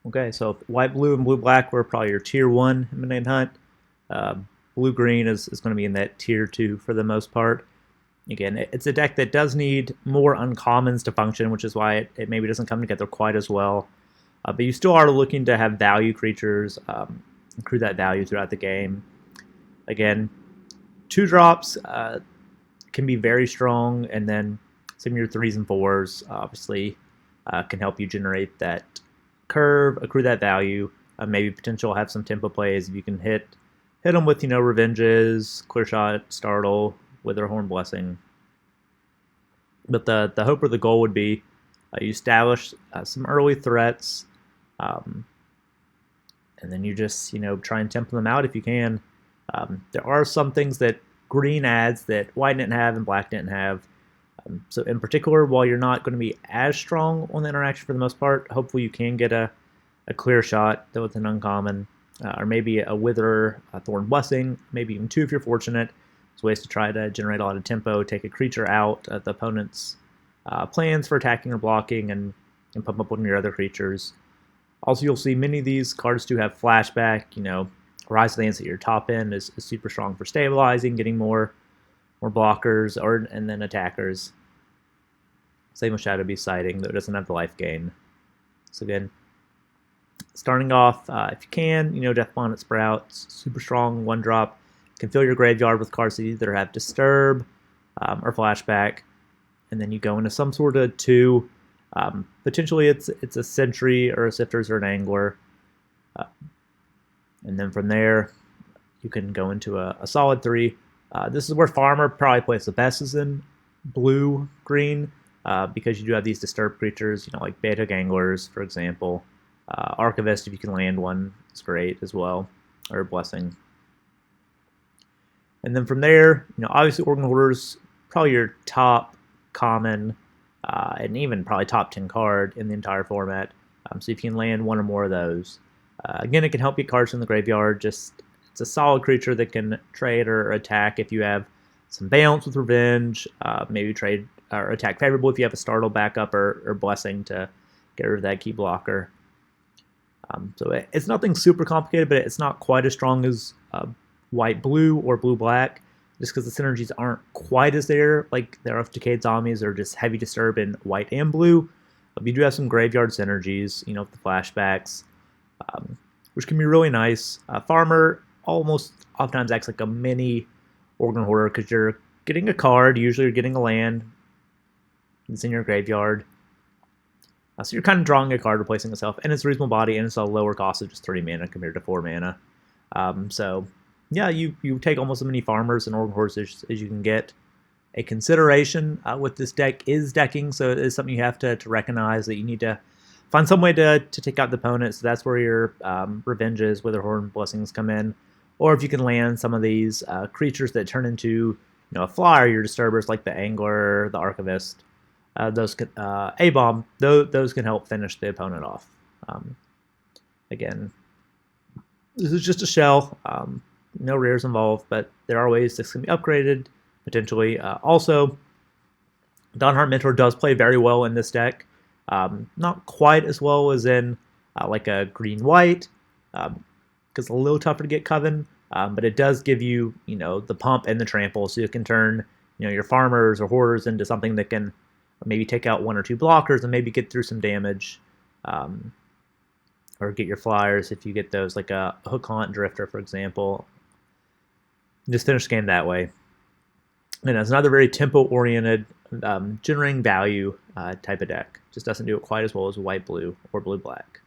Okay, so white, blue, and blue, black were probably your tier 1 Midnight Hunt. Uh, blue, green is going to be in that tier 2 for the most part. Again, it's a deck that does need more uncommons to function, which is why it maybe doesn't come together quite as well. But you still are looking to have value creatures, accrue that value throughout the game. Again, 2 drops can be very strong, and then some of your 3s and 4s obviously can help you generate that curve, accrue that value, maybe potential have some tempo plays if you can hit them with revenges, clear shot, startle, Witherhorn Blessing. But the hope or the goal would be you establish some early threats, and then you just try and tempo them out if you can. There are some things that green adds that white didn't have and black didn't have. So in particular, while you're not going to be as strong on the interaction for the most part, hopefully you can get a clear shot with an uncommon, or maybe a Wither, a Thorn Blessing, maybe even 2 if you're fortunate. There's ways to try to generate a lot of tempo, take a creature out of the opponent's plans for attacking or blocking, and pump up one of your other creatures. Also, you'll see many of these cards do have flashback. Rise of the Ants at your top end is super strong for stabilizing, getting more blockers, and then attackers. Same with Shadow Beast Sighting, though it doesn't have the life gain. So again, starting off, if you can, Death Bonnet Sprouts, super strong, 1-drop, can fill your graveyard with cards that either have Disturb or Flashback, and then you go into some sort of 2. Potentially it's a Sentry or a Sifters or an Angler. And then from there, you can go into a solid 3. This is where Farmer probably plays the best, is in blue-green, because you do have these disturbed creatures, like Beta Anglers, for example. Archivist, if you can land one, is great as well, or Blessing. And then from there, obviously Organ Hoarder's probably your top common, and even probably top 10 card in the entire format. So if you can land one or more of those. Again, it can help get cards in the graveyard. It's a solid creature that can trade or attack if you have some bounce with revenge. Maybe trade or attack favorable if you have a startle backup or blessing to get rid of that key blocker. So it's nothing super complicated, but it's not quite as strong as white-blue or blue-black, just because the synergies aren't quite as there. Like there are Decayed Zombies or just heavy disturb in white and blue. But you do have some graveyard synergies, with the flashbacks, which can be really nice. Farmer almost oftentimes acts like a mini Organ Hoarder because you're getting a card, usually you're getting a land, it's in your graveyard. So you're kind of drawing a card replacing itself, and it's a reasonable body, and it's a lower cost of just 3 mana compared to 4 mana. So yeah, you take almost as many farmers and Organ Hoarders as you can get. A consideration with this deck is decking, so it is something you have to recognize that you need to find some way to take out the opponent. So that's where your Revenges, Witherhorn Blessings come in. Or if you can land some of these creatures that turn into a flyer, your Disturbers like the Angler, the Archivist, those can, A-Bomb, those can help finish the opponent off. Again, this is just a shell, no rares involved, but there are ways this can be upgraded, potentially. Also, Dawnhart Mentor does play very well in this deck. Not quite as well as in like a green-white, because it's a little tougher to get Coven, but it does give you, the pump and the trample, so you can turn, your farmers or hoarders into something that can maybe take out 1 or 2 blockers and maybe get through some damage, or get your flyers if you get those, like a Hook Haunt Drifter, for example. Just finish the game that way. And it's another very tempo-oriented, generating value type of deck. Just doesn't do it quite as well as white-blue or blue-black.